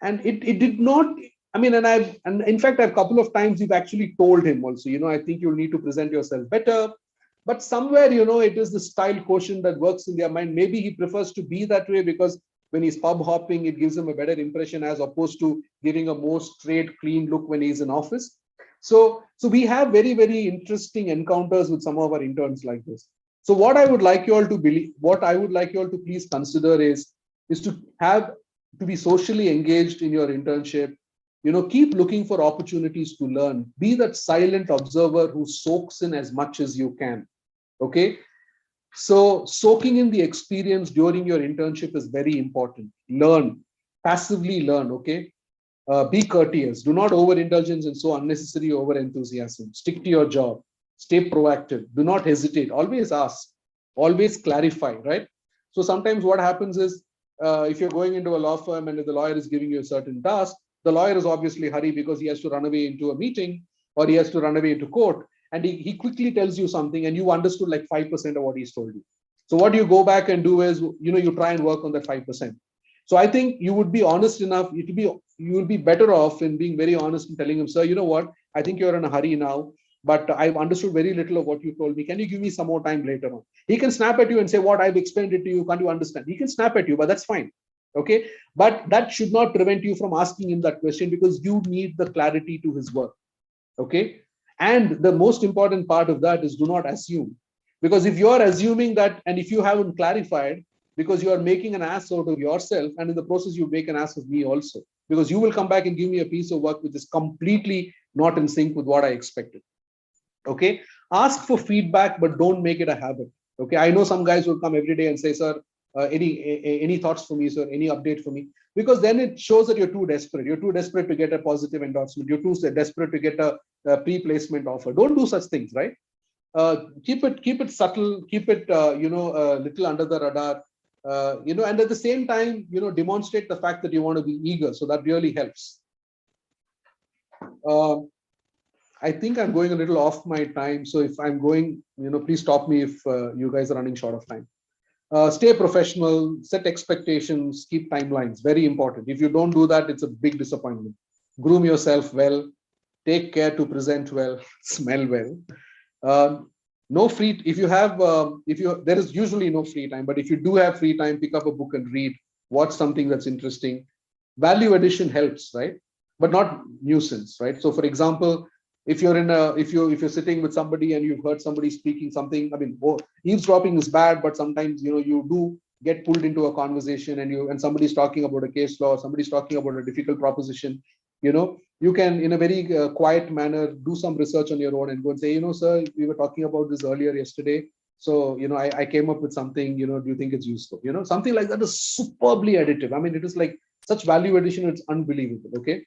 it did not, and in fact, a couple of times we've actually told him also, I think you'll need to present yourself better. But somewhere, it is the style quotient that works in their mind. Maybe he prefers to be that way because when he's pub hopping, it gives him a better impression as opposed to giving a more straight, clean look when he's in office. So we have very, very interesting encounters with some of our interns like this. So what I would like you all to believe, what I would like you all to please consider is to have to be socially engaged in your internship. Keep looking for opportunities to learn. Be that silent observer who soaks in as much as you can. Okay. So soaking in the experience during your internship is very important. Learn, passively learn. Okay. Be courteous. Do not overindulgence and so unnecessary over enthusiasm. Stick to your job. Stay proactive. Do not hesitate. Always ask. Always clarify. Right. So sometimes what happens is, if you're going into a law firm and if the lawyer is giving you a certain task, the lawyer is obviously hurried because he has to run away into a meeting or he has to run away into court, and he quickly tells you something and you understood like 5% of what he's told you. So what you go back and do is, you try and work on that 5%. So I think you would be honest enough. You will be better off in being very honest and telling him, sir, you know what? I think you're in a hurry now, but I've understood very little of what you told me. Can you give me some more time later on? He can snap at you and say, what, I've explained it to you. Can't you understand? He can snap at you, but that's fine. Okay. But that should not prevent you from asking him that question, because you need the clarity to his work. Okay. And the most important part of that is, do not assume. Because if you're assuming that, and if you haven't clarified, because you are making an ass out of yourself, and in the process you make an ass of me also, because you will come back and give me a piece of work which is completely not in sync with what I expected. Okay. Ask for feedback, but don't make it a habit. Okay. I know some guys will come every day and say, sir, any thoughts for me, sir? Any update for me? Because then it shows that you're too desperate. You're too desperate to get a positive endorsement. You're too desperate to get a pre-placement offer. Don't do such things, right? Keep it subtle. Keep it a little under the radar. And at the same time, demonstrate the fact that you want to be eager. So that really helps. I think I'm going a little off my time. So if I'm going, please stop me if you guys are running short of time. Stay professional, set expectations, keep timelines. Very important. If you don't do that, it's a big disappointment. Groom yourself well, take care to present well, smell well. No free, if you have, there is usually no free time, but if you do have free time, pick up a book and read, watch something that's interesting. Value addition helps, right? But not nuisance, right? So for example, if you're sitting with somebody and you've heard somebody speaking something, I mean, eavesdropping is bad, but sometimes, you do get pulled into a conversation and somebody's talking about a case law, somebody's talking about a difficult proposition, you can, in a very quiet manner, do some research on your own and go and say, sir, we were talking about this earlier yesterday. So, I came up with something, do you think it's useful? Something like that is superbly additive. I mean, it is like such value addition, it's unbelievable. Okay.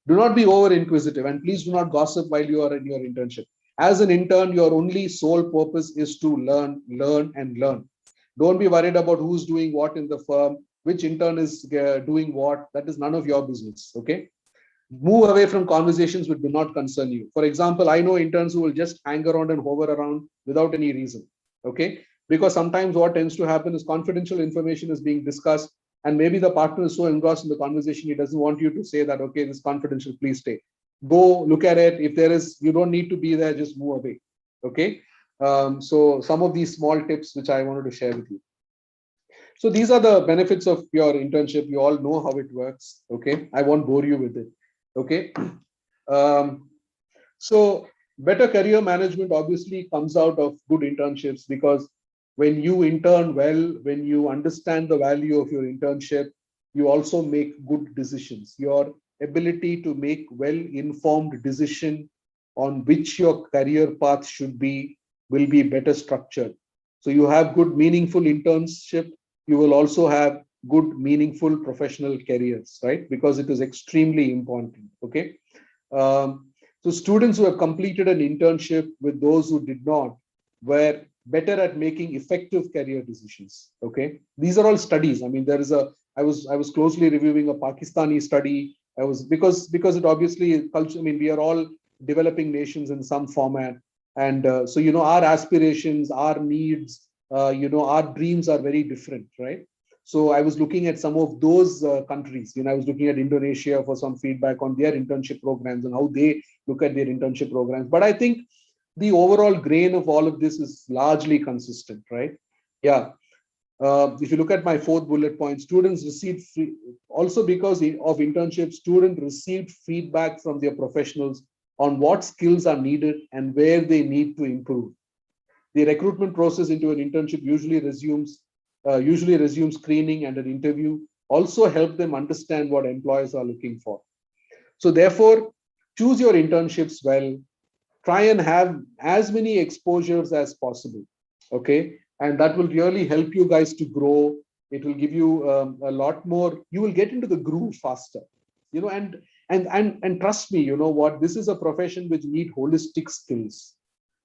Do not be over inquisitive, and please do not gossip while you are in your internship. As an intern, your only sole purpose is to learn, and learn. Don't be worried about who's doing what in the firm, which intern is doing what. That is none of your business. Okay. Move away from conversations which do not concern you. For example, I know interns who will just hang around and hover around without any reason. Okay. Because sometimes what tends to happen is confidential information is being discussed, and maybe the partner is so engrossed in the conversation, he doesn't want you to say that, okay, this is confidential, please stay. Go look at it. If there is, you don't need to be there, just move away. Okay. So some of these small tips which I wanted to share with you. So these are the benefits of your internship. You all know how it works. Okay. I won't bore you with it. Okay. So better career management obviously comes out of good internships, because when you intern well, when you understand the value of your internship, you also make good decisions. Your ability to make well-informed decision on which your career path should be will be better structured. So you have good, meaningful internship. You will also have good, meaningful professional careers, right? Because it is extremely important. Okay. So students who have completed an internship with those who did not were better at making effective career decisions. Okay. These are all studies. I mean, I was closely reviewing a Pakistani study. Because it obviously culture. I mean, we are all developing nations in some format. And so, our aspirations, our needs, our dreams are very different, right? So I was looking at some of those countries. I was looking at Indonesia for some feedback on their internship programs and how they look at their internship programs. But I think the overall grain of all of this is largely consistent, right? Yeah. If you look at my fourth bullet point, students received also because of internship, students received feedback from their professionals on what skills are needed and where they need to improve. The recruitment process into an internship usually resumes screening and an interview. Also help them understand what employers are looking for. So therefore, choose your internships well. Try and have as many exposures as possible. Okay, and that will really help you guys to grow. It will give you a lot more. You will get into the groove faster. And trust me. You know what? This is a profession which need holistic skills.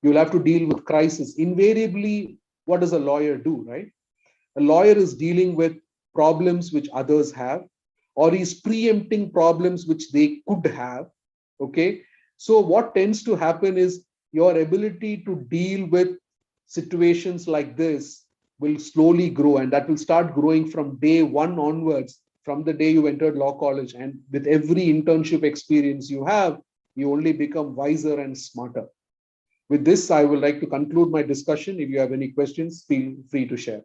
You'll have to deal with crisis. Invariably, what does a lawyer do, right? A lawyer is dealing with problems which others have, or he's preempting problems which they could have. Okay. So what tends to happen is your ability to deal with situations like this will slowly grow, and that will start growing from day one onwards, from the day you entered law college. And with every internship experience you have, you only become wiser and smarter. With this, I would like to conclude my discussion. If you have any questions, feel free to share.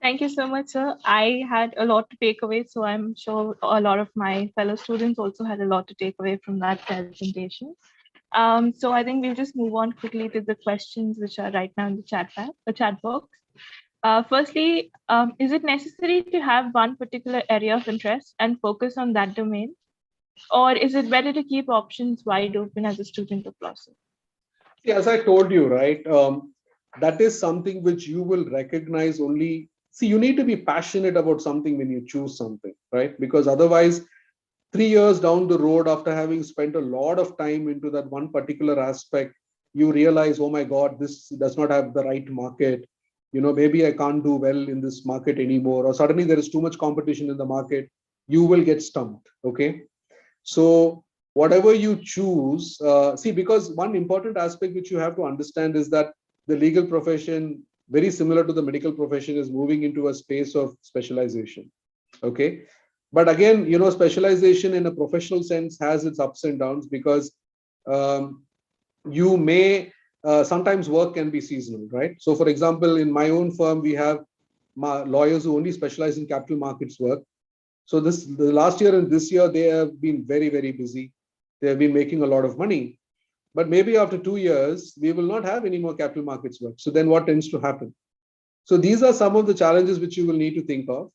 Thank you so much, sir. I had a lot to take away, so I'm sure a lot of my fellow students also had a lot to take away from that presentation. So I think we'll just move on quickly to the questions which are right now in the chat box. Firstly, is it necessary to have one particular area of interest and focus on that domain? Or is it better to keep options wide open as a student of law? Yeah, as I told you, right, that is something which you will recognize only. See, you need to be passionate about something when you choose something, right? Because otherwise, 3 years down the road, after having spent a lot of time into that one particular aspect, you realize, oh my God, this does not have the right market. Maybe I can't do well in this market anymore, or suddenly there is too much competition in the market. You will get stumped. Okay. So whatever you choose, see, because one important aspect which you have to understand is that the legal profession, very similar to the medical profession, is moving into a space of specialization. Okay. But again, specialization in a professional sense has its ups and downs, because you may sometimes work can be seasonal, right? So for example, in my own firm, we have lawyers who only specialize in capital markets work. So the last year and this year, they have been very, very busy. They have been making a lot of money. But maybe after 2 years, we will not have any more capital markets work. So then what tends to happen? So these are some of the challenges which you will need to think of.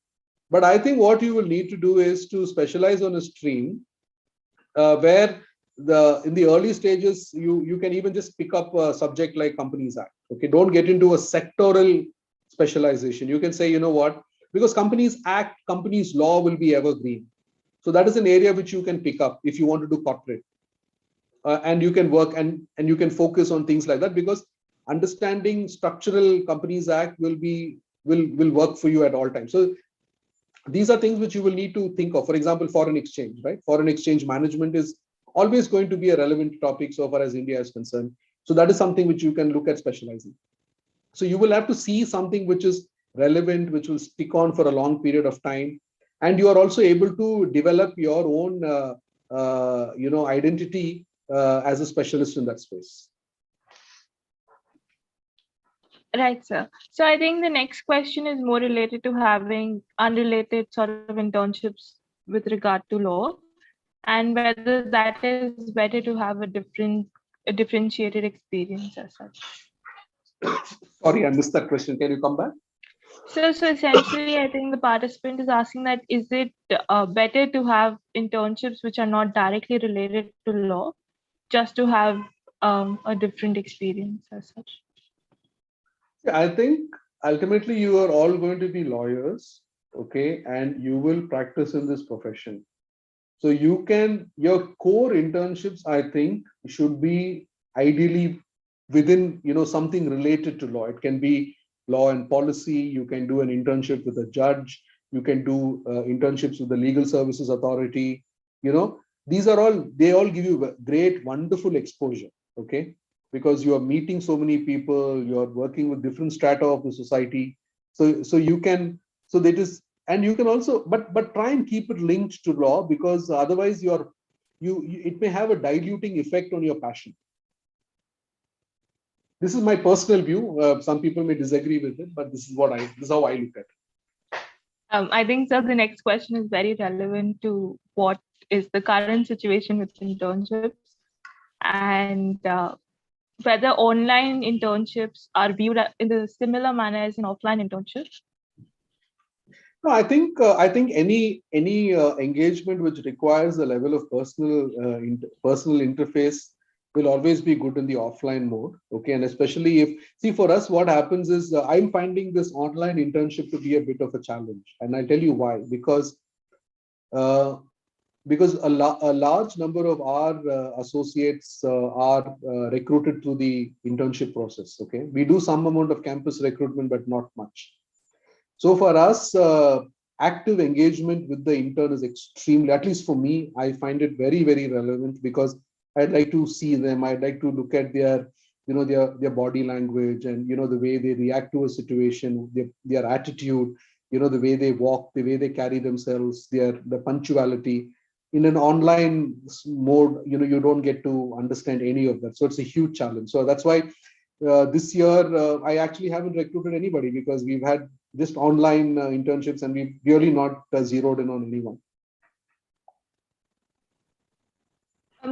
But I think what you will need to do is to specialize on a stream where in the early stages, you can even just pick up a subject like Companies Act. Okay, don't get into a sectoral specialization. You can say, you know what, because Companies Act, companies law will be evergreen. So that is an area which you can pick up if you want to do corporate. And you can work and you can focus on things like that, because understanding structural Companies Act will work for you at all times. So these are things which you will need to think of. For example, foreign exchange, right? Foreign exchange management is always going to be a relevant topic so far as India is concerned. So that is something which you can look at specializing. So you will have to see something which is relevant, which will stick on for a long period of time. And you are also able to develop your own, identity as a specialist in that space. Right, sir. So I think the next question is more related to having unrelated sort of internships with regard to law, and whether that is better to have a differentiated experience as such. Sorry, I missed that question. Can you come back? So essentially, I think the participant is asking that, is it better to have internships which are not directly related to law, just to have a different experience as such? I think ultimately you are all going to be lawyers, okay, and you will practice in this profession. So your core internships, I think, should be ideally within, something related to law. It can be law and policy. You can do an internship with a judge. You can do internships with the Legal Services Authority. They all give you great, wonderful exposure, okay? Because you are meeting so many people, you are working with different strata of the society. And you can also, but try and keep it linked to law, because otherwise it may have a diluting effect on your passion. This is my personal view. Some people may disagree with it, but this is how I look at it. I think, sir, the next question is very relevant to what is the current situation with internships, and whether online internships are viewed in a similar manner as an offline internship. No, I think any engagement which requires a level of personal interface will always be good in the offline mode. Okay, and especially if, see, for us, what happens is I'm finding this online internship to be a bit of a challenge, and I'll tell you why. Uh, because a large number of our associates are recruited through the internship process. Okay, we do some amount of campus recruitment, but not much. So for us, active engagement with the intern is extremely, at least for me, I find it very, very relevant because I'd like to see them. I'd like to look at their, their body language and, the way they react to a situation, their attitude, the way they walk, the way they carry themselves, the punctuality. In an online mode, you don't get to understand any of that. So it's a huge challenge. So that's why this year, I actually haven't recruited anybody because we've had just online internships and we've really not zeroed in on anyone.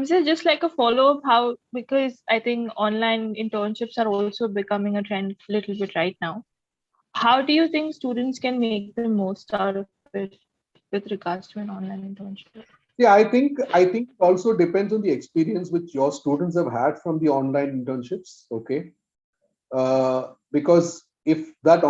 So just like a follow-up, how, because I think online internships are also becoming a trend a little bit right now. How do you think students can make the most out of it with regards to an online internship? Yeah, I think it also depends on the experience which your students have had from the online internships. Okay, because if that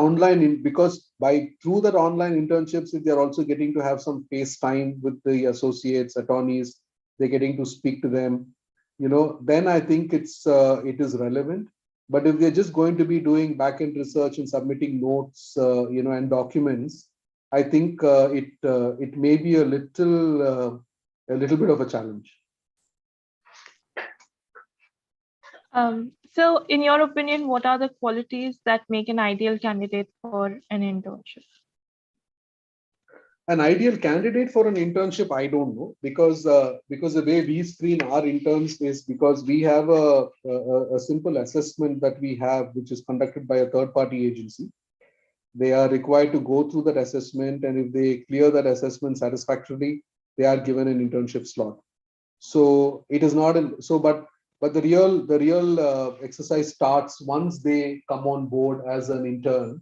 because by through that online internships, if they're also getting to have some face time with the associates, attorneys, they're getting to speak to them, then I think it is relevant. But if they're just going to be doing back end research and submitting notes, and documents, I think it may be a little bit of a challenge. So in your opinion, what are the qualities that make an ideal candidate for an internship? An ideal candidate for an internship, I don't know, because the way we screen our interns is because we have a simple assessment that we have, which is conducted by a third party agency. They are required to go through that assessment, and if they clear that assessment satisfactorily, they are given an internship slot. So it is not but the real exercise starts once they come on board as an intern,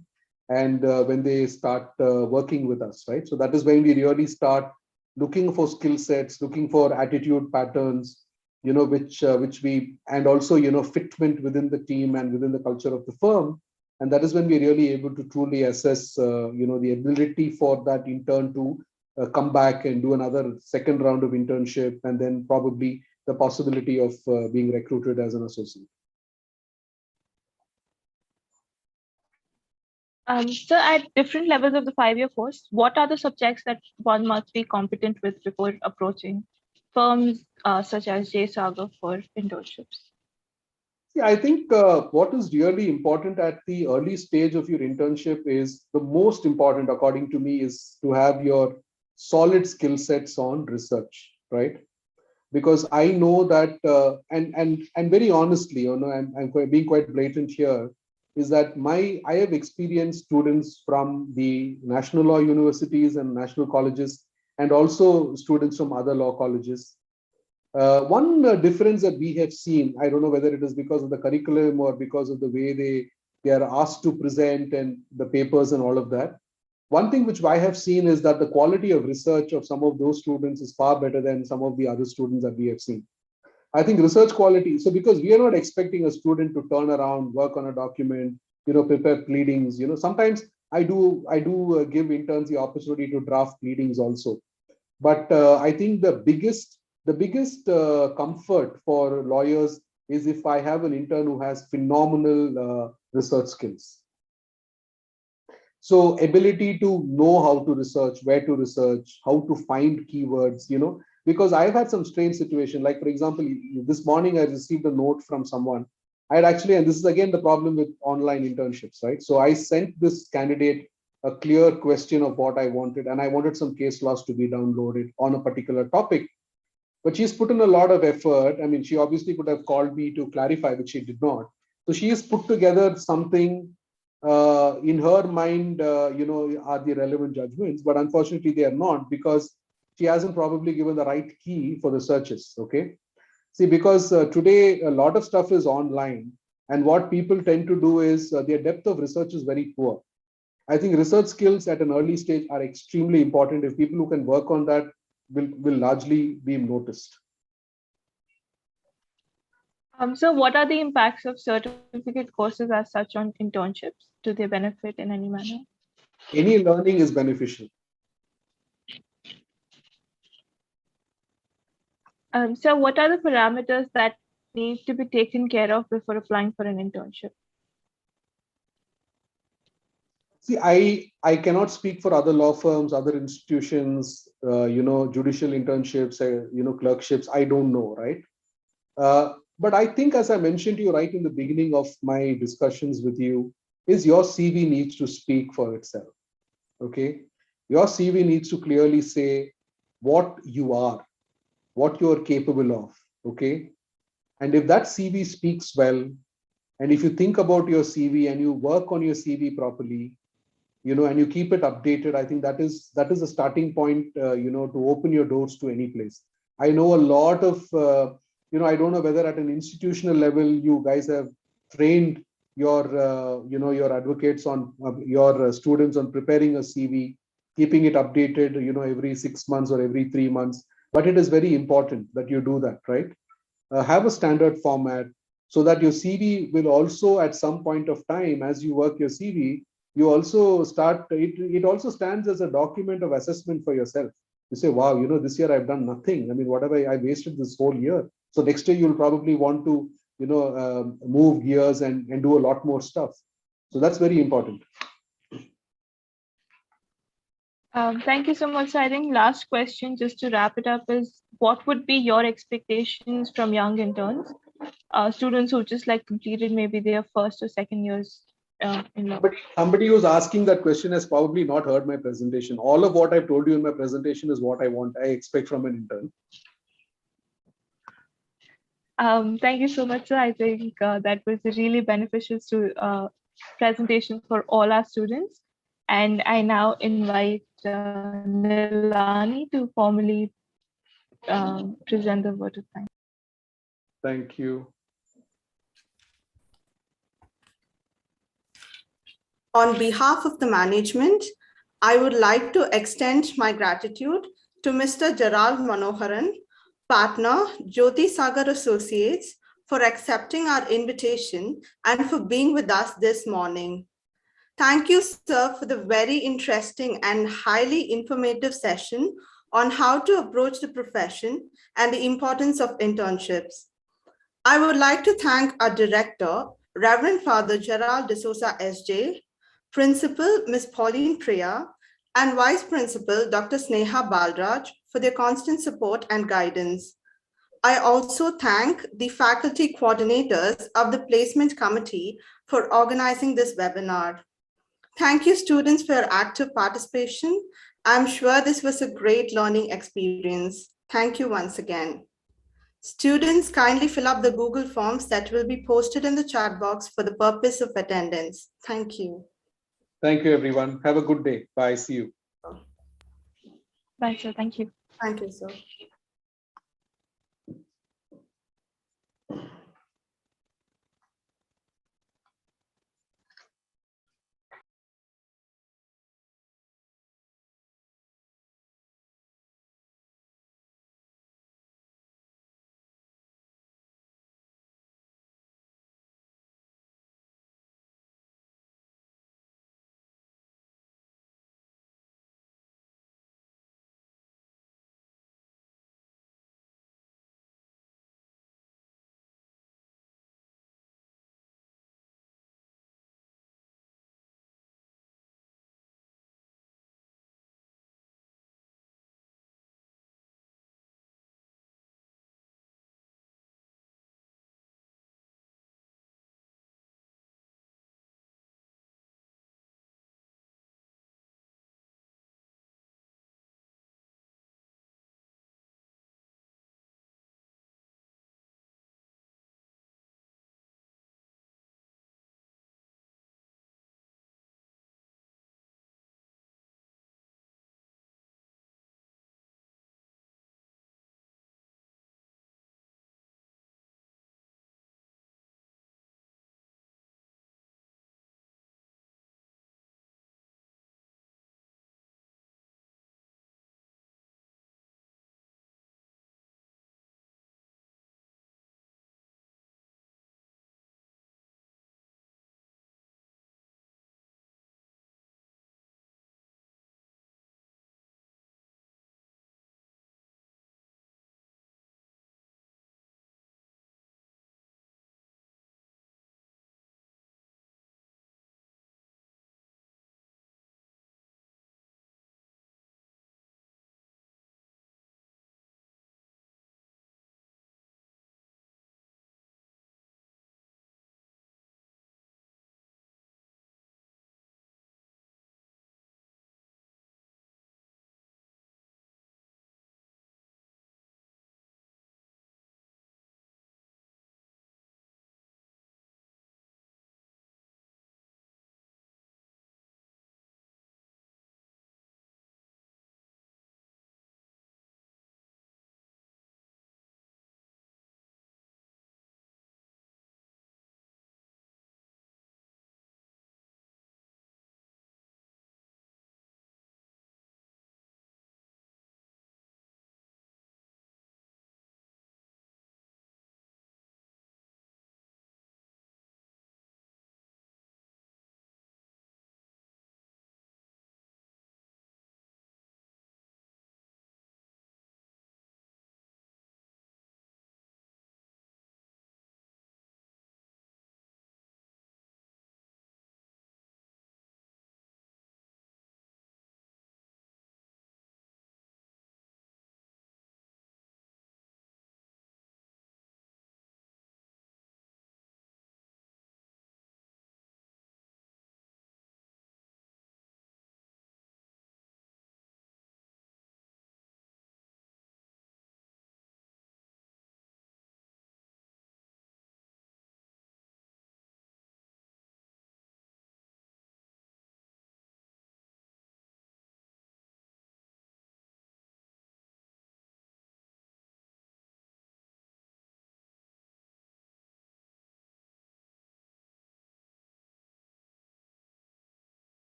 and when they start working with us, right? So that is when we really start looking for skill sets, looking for attitude patterns, which we, and also fitment within the team and within the culture of the firm. And that is when we're really able to truly assess the ability for that intern to come back and do another second round of internship, and then probably the possibility of being recruited as an associate. So at different levels of the 5-year course, what are the subjects that one must be competent with before approaching firms such as J Sagar for internships? See, I think what is really important at the early stage of your internship is the most important, according to me, is to have your solid skill sets on research, right? Because I know that, and very honestly, I'm being quite blatant here, is that I have experienced students from the national law universities and national colleges, and also students from other law colleges. One difference that we have seen, I don't know whether it is because of the curriculum or because of the way they are asked to present and the papers and all of that. One thing which I have seen is that the quality of research of some of those students is far better than some of the other students that we have seen. I think research quality, so because we are not expecting a student to turn around, work on a document, prepare pleadings, sometimes I do give interns the opportunity to draft pleadings also. But I think the biggest comfort for lawyers is if I have an intern who has phenomenal research skills. So ability to know how to research, where to research, how to find keywords, because I've had some strange situation. Like, for example, this morning I received a note from someone. I had actually, and this is again the problem with online internships, right? So I sent this candidate a clear question of what I wanted, and I wanted some case laws to be downloaded on a particular topic. But she's put in a lot of effort. I mean, she obviously could have called me to clarify, which she did not. So she has put together something in her mind, are the relevant judgments, but unfortunately they are not, because she hasn't probably given the right key for the searches. Okay. See, because today a lot of stuff is online, and what people tend to do is their depth of research is very poor. I think research skills at an early stage are extremely important. If people who can work on that will largely be noticed. So what are the impacts of certificate courses as such on internships? Do they benefit in any manner? Any learning is beneficial. So what are the parameters that need to be taken care of before applying for an internship? See, I cannot speak for other law firms, other institutions, judicial internships, clerkships. I don't know, right? But I think, as I mentioned to you right in the beginning of my discussions with you, is your CV needs to speak for itself. Okay, your CV needs to clearly say what you are, what you are capable of. Okay, and if that CV speaks well, and if you think about your CV and you work on your CV properly, and you keep it updated, I think that is a starting point, to open your doors to any place. I know a lot of, I don't know whether at an institutional level you guys have trained your, your advocates on your students on preparing a CV, keeping it updated, every 6 months or every 3 months. But it is very important that you do that, right? Have a standard format so that your CV will also, at some point of time, as you work your CV, you also start, it also stands as a document of assessment for yourself. You say, wow, this year I've done nothing. I mean, whatever I wasted this whole year. So next year you'll probably want to, move gears and do a lot more stuff. So that's very important. Thank you so much. So I think last question, just to wrap it up, is what would be your expectations from young interns, students who just like completed maybe their first or second years in law? Somebody who's asking that question has probably not heard my presentation. All of what I've told you in my presentation is what I expect from an intern. Thank you so much, sir. I think that was a really beneficial presentation for all our students. And I now invite Nilani to formally present the word of thanks. Thank you. On behalf of the management, I would like to extend my gratitude to Mr. Gerald Manoharan, partner, Jyoti Sagar Associates, for accepting our invitation and for being with us this morning. Thank you, sir, for the very interesting and highly informative session on how to approach the profession and the importance of internships. I would like to thank our director, Reverend Father Gerald D'Souza SJ, Principal Ms. Pauline Priya, and Vice Principal Dr. Sneha Balraj for their constant support and guidance. I also thank the faculty coordinators of the Placement Committee for organizing this webinar. Thank you, students, for your active participation. I'm sure this was a great learning experience. Thank you once again. Students, kindly fill up the Google Forms that will be posted in the chat box for the purpose of attendance. Thank you. Thank you, everyone. Have a good day. Bye. See you. Bye, sir. Thank you. Thank you, sir.